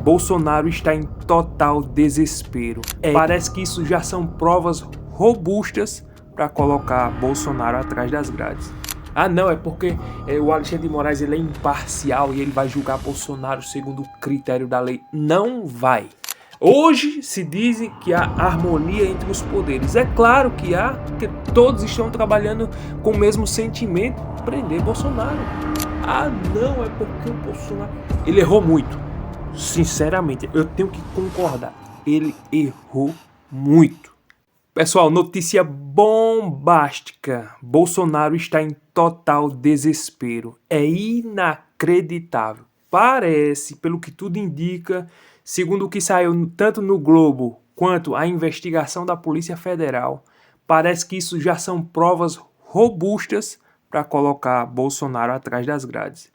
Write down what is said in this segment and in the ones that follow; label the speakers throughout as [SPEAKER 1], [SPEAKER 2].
[SPEAKER 1] Bolsonaro está em total desespero. Parece que isso já são provas robustas para colocar Bolsonaro atrás das grades. Ah não, é porque o Alexandre de Moraes ele é imparcial e ele vai julgar Bolsonaro segundo o critério da lei. Não vai. Hoje se dizem que há harmonia entre os poderes. É claro que há, porque todos estão trabalhando com o mesmo sentimento, prender Bolsonaro. Ah não, é porque o Bolsonaro... Ele errou muito. Sinceramente, eu tenho que concordar. Ele errou muito. Pessoal, notícia bombástica. Bolsonaro está em total desespero. É inacreditável. Parece, pelo que tudo indica, segundo o que saiu tanto no Globo quanto a investigação da Polícia Federal, parece que isso já são provas robustas para colocar Bolsonaro atrás das grades.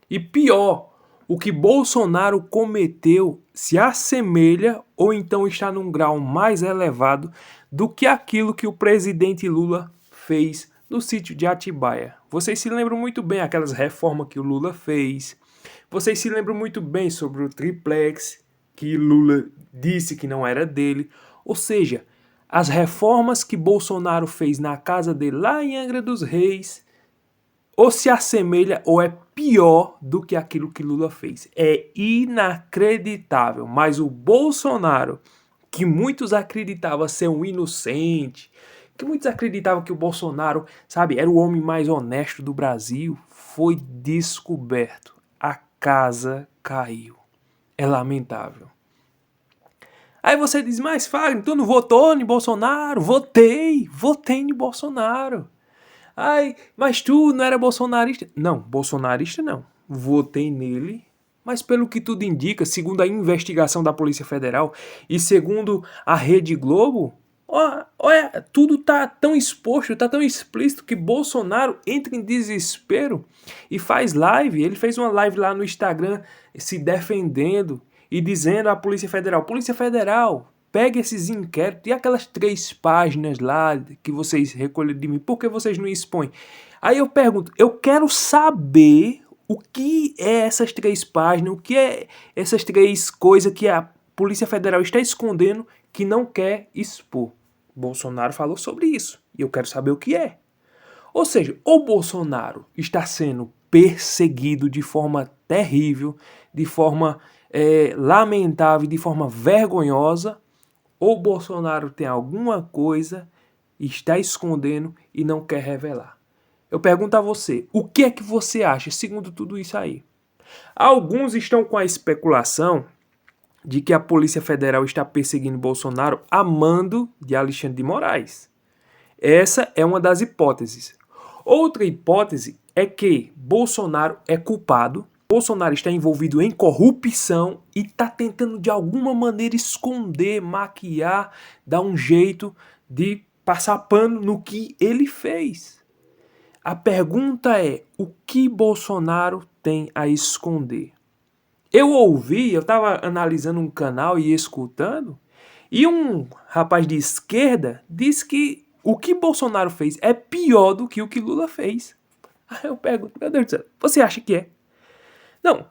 [SPEAKER 1] E pior, o que Bolsonaro cometeu se assemelha ou então está num grau mais elevado do que aquilo que o presidente Lula fez no sítio de Atibaia. Vocês se lembram muito bem aquelas reformas que o Lula fez. Vocês se lembram muito bem sobre o triplex que Lula disse que não era dele. Ou seja, as reformas que Bolsonaro fez na casa dele lá em Angra dos Reis ou se assemelha ou é pior do que aquilo que Lula fez. É inacreditável. Mas o Bolsonaro, que muitos acreditavam ser um inocente, que muitos acreditavam que o Bolsonaro, sabe, era o homem mais honesto do Brasil, foi descoberto. A casa caiu. É lamentável. Aí você diz, mas Fagner, tu não votou em Bolsonaro? Votei em Bolsonaro. Ai, mas tu não era bolsonarista? Não, bolsonarista não. Votei nele, mas pelo que tudo indica, segundo a investigação da Polícia Federal e segundo a Rede Globo, olha, tudo tá tão exposto, tá tão explícito que Bolsonaro entra em desespero e faz live. Ele fez uma live lá no Instagram se defendendo e dizendo à Polícia Federal, pegue esses inquéritos e aquelas 3 páginas lá que vocês recolheram de mim, por que vocês não expõem? Aí eu pergunto, eu quero saber o que é essas 3 páginas, o que é essas 3 coisas que a Polícia Federal está escondendo que não quer expor. Bolsonaro falou sobre isso e eu quero saber o que é. Ou seja, o Bolsonaro está sendo perseguido de forma terrível, de forma lamentável, de forma vergonhosa, ou Bolsonaro tem alguma coisa, está escondendo e não quer revelar. Eu pergunto a você, o que é que você acha segundo tudo isso aí? Alguns estão com a especulação de que a Polícia Federal está perseguindo Bolsonaro a mando de Alexandre de Moraes. Essa é uma das hipóteses. Outra hipótese é que Bolsonaro é culpado, Bolsonaro está envolvido em corrupção e está tentando de alguma maneira esconder, maquiar, dar um jeito de passar pano no que ele fez. A pergunta é, o que Bolsonaro tem a esconder? Eu estava analisando um canal e escutando, e um rapaz de esquerda disse que o que Bolsonaro fez é pior do que o que Lula fez. Aí eu pergunto, meu Deus do céu, você acha que é? Não,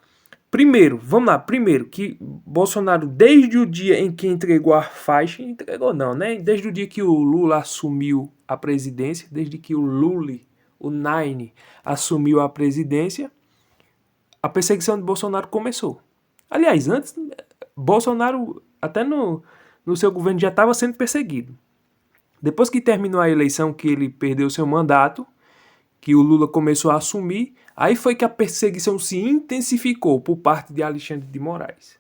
[SPEAKER 1] vamos lá, que Bolsonaro, desde o dia em que entregou a faixa, entregou não, né? Desde o dia que o Lula assumiu a presidência, desde que o Nine assumiu a presidência, a perseguição de Bolsonaro começou. Aliás, antes, Bolsonaro, até no seu governo, já estava sendo perseguido. Depois que terminou a eleição, que ele perdeu seu mandato, que o Lula começou a assumir, aí foi que a perseguição se intensificou por parte de Alexandre de Moraes.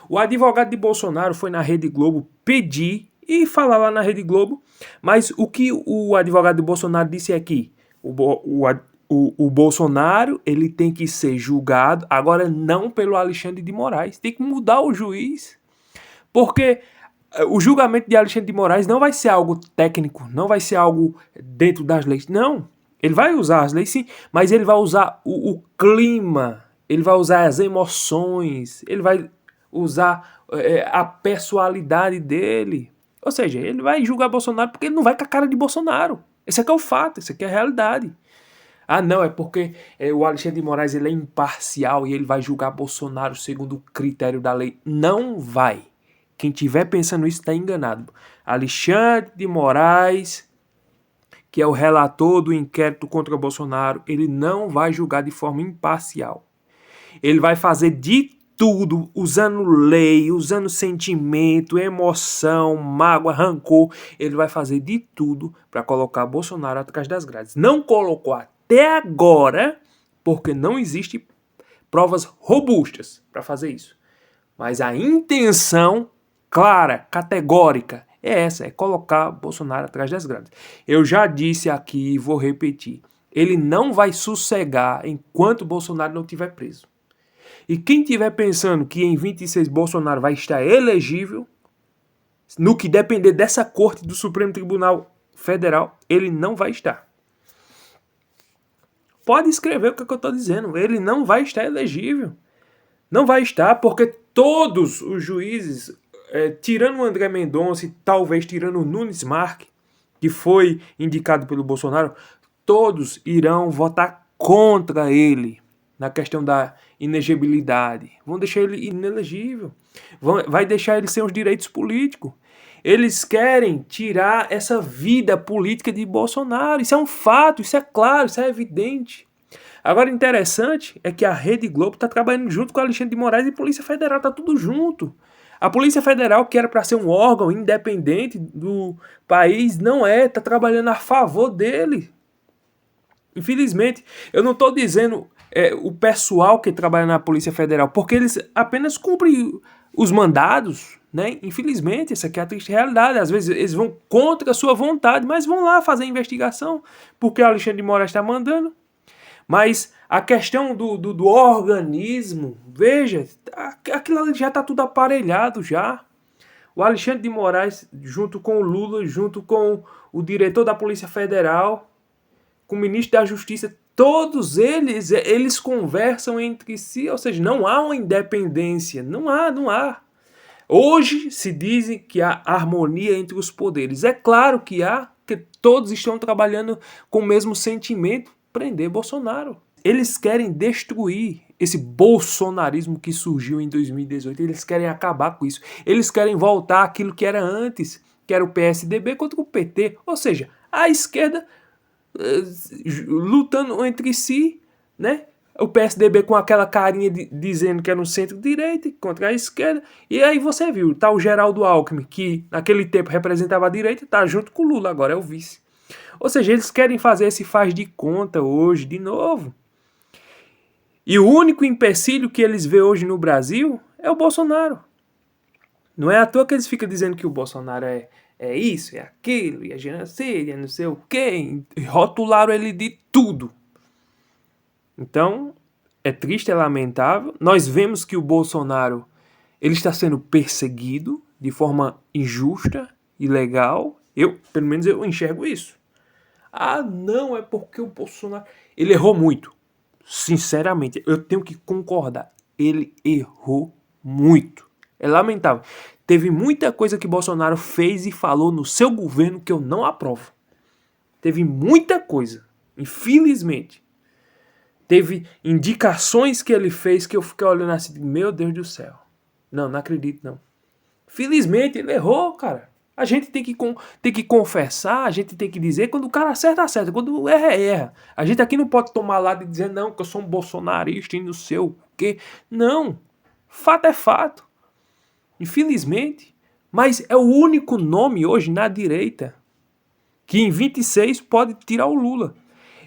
[SPEAKER 1] O advogado de Bolsonaro foi na Rede Globo pedir e falar lá na Rede Globo, mas o que o advogado de Bolsonaro disse é que o Bolsonaro ele tem que ser julgado, agora não pelo Alexandre de Moraes, tem que mudar o juiz, porque o julgamento de Alexandre de Moraes não vai ser algo técnico, não vai ser algo dentro das leis, não. Ele vai usar as leis sim, mas ele vai usar o clima, ele vai usar as emoções, ele vai usar a pessoalidade dele. Ou seja, ele vai julgar Bolsonaro porque ele não vai com a cara de Bolsonaro. Esse aqui é o fato, esse aqui é a realidade. Ah, não, é porque o Alexandre de Moraes ele é imparcial e ele vai julgar Bolsonaro segundo o critério da lei. Não vai. Quem tiver pensando isso está enganado. Alexandre de Moraes, que é o relator do inquérito contra Bolsonaro, ele não vai julgar de forma imparcial. Ele vai fazer de tudo, usando lei, usando sentimento, emoção, mágoa, rancor. Ele vai fazer de tudo para colocar Bolsonaro atrás das grades. Não colocou até agora, porque não existe provas robustas para fazer isso. Mas a intenção clara, categórica, é essa, é colocar Bolsonaro atrás das grades. Eu já disse aqui e vou repetir. Ele não vai sossegar enquanto Bolsonaro não estiver preso. E quem estiver pensando que em 26 Bolsonaro vai estar elegível, no que depender dessa corte do Supremo Tribunal Federal, ele não vai estar. Pode escrever o que eu estou dizendo, ele não vai estar elegível. Não vai estar porque todos os juízes, tirando o André Mendonça e talvez tirando o Nunes Marques, que foi indicado pelo Bolsonaro, todos irão votar contra ele na questão da inegibilidade. Vão deixar ele inelegível. Vai deixar ele sem os direitos políticos. Eles querem tirar essa vida política de Bolsonaro. Isso é um fato, isso é claro, isso é evidente. Agora, interessante é que a Rede Globo está trabalhando junto com a Alexandre de Moraes e a Polícia Federal, está tudo junto. A Polícia Federal, que era para ser um órgão independente do país, não é, está trabalhando a favor dele. Infelizmente, eu não estou dizendo o pessoal que trabalha na Polícia Federal, porque eles apenas cumprem os mandados, né? Infelizmente, essa aqui é a triste realidade. Às vezes eles vão contra a sua vontade, mas vão lá fazer a investigação, porque o Alexandre de Moraes está mandando. Mas a questão do organismo, veja, aquilo ali já está tudo aparelhado já. O Alexandre de Moraes, junto com o Lula, junto com o diretor da Polícia Federal, com o ministro da Justiça, todos eles conversam entre si, ou seja, não há uma independência, não há. Hoje se dizem que há harmonia entre os poderes. É claro que há, que todos estão trabalhando com o mesmo sentimento, prender Bolsonaro. Eles querem destruir esse bolsonarismo que surgiu em 2018, eles querem acabar com isso. Eles querem voltar àquilo que era antes, que era o PSDB contra o PT, ou seja, a esquerda lutando entre si, né? O PSDB com aquela carinha dizendo que era um centro-direita contra a esquerda. E aí você viu, tá o Geraldo Alckmin, que naquele tempo representava a direita, tá junto com o Lula, agora é o vice. Ou seja, eles querem fazer esse faz de conta hoje, de novo. E o único empecilho que eles vê hoje no Brasil é o Bolsonaro. Não é à toa que eles ficam dizendo que o Bolsonaro é isso, é aquilo, é genocídio, é não sei o quê. Rotularam ele de tudo. Então, é triste, é lamentável. Nós vemos que o Bolsonaro ele está sendo perseguido de forma injusta, ilegal. Pelo menos eu enxergo isso. Ah, não, é porque o Bolsonaro... Ele errou muito. Sinceramente, eu tenho que concordar. Ele errou muito. É lamentável. Teve muita coisa que Bolsonaro fez e falou no seu governo que eu não aprovo. Teve muita coisa. Infelizmente. Teve indicações que ele fez que eu fiquei olhando assim, meu Deus do céu. Não acredito, não. Felizmente, ele errou, cara. A gente tem que confessar, a gente tem que dizer, quando o cara acerta, acerta. Quando erra, erra. A gente aqui não pode tomar lado e dizer, não, que eu sou um bolsonarista e não sei o quê. Não. Fato é fato. Infelizmente. Mas é o único nome hoje na direita que em 26 pode tirar o Lula.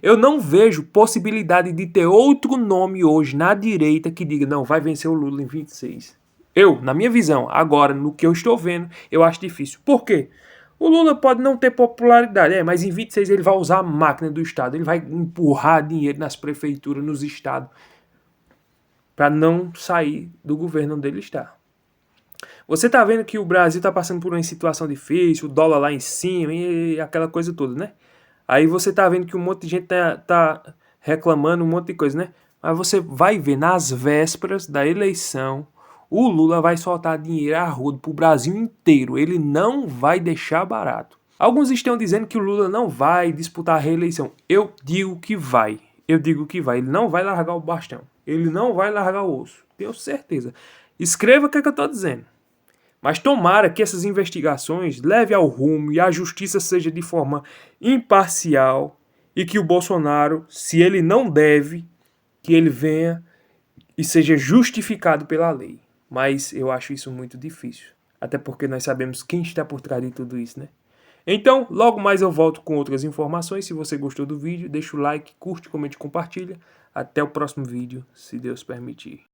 [SPEAKER 1] Eu não vejo possibilidade de ter outro nome hoje na direita que diga, não, vai vencer o Lula em 26. Na minha visão, agora, no que eu estou vendo, eu acho difícil. Por quê? O Lula pode não ter popularidade, mas em 26 ele vai usar a máquina do Estado, ele vai empurrar dinheiro nas prefeituras, nos estados, para não sair do governo onde ele está. Você está vendo que o Brasil está passando por uma situação difícil, o dólar lá em cima e aquela coisa toda, né? Aí você está vendo que um monte de gente tá reclamando um monte de coisa, né? Mas você vai ver, nas vésperas da eleição, o Lula vai soltar dinheiro a rodo pro Brasil inteiro. Ele não vai deixar barato. Alguns estão dizendo que o Lula não vai disputar a reeleição. Eu digo que vai. eu digo que vai. Ele não vai largar o bastão. Ele não vai largar o osso. Tenho certeza. Escreva o que é que eu estou dizendo. Mas tomara que essas investigações levem ao rumo e a justiça seja de forma imparcial e que o Bolsonaro, se ele não deve, que ele venha e seja justificado pela lei. Mas eu acho isso muito difícil. Até porque nós sabemos quem está por trás de tudo isso, né? Então, logo mais eu volto com outras informações. Se você gostou do vídeo, deixa o like, curte, comente e compartilha. Até o próximo vídeo, se Deus permitir.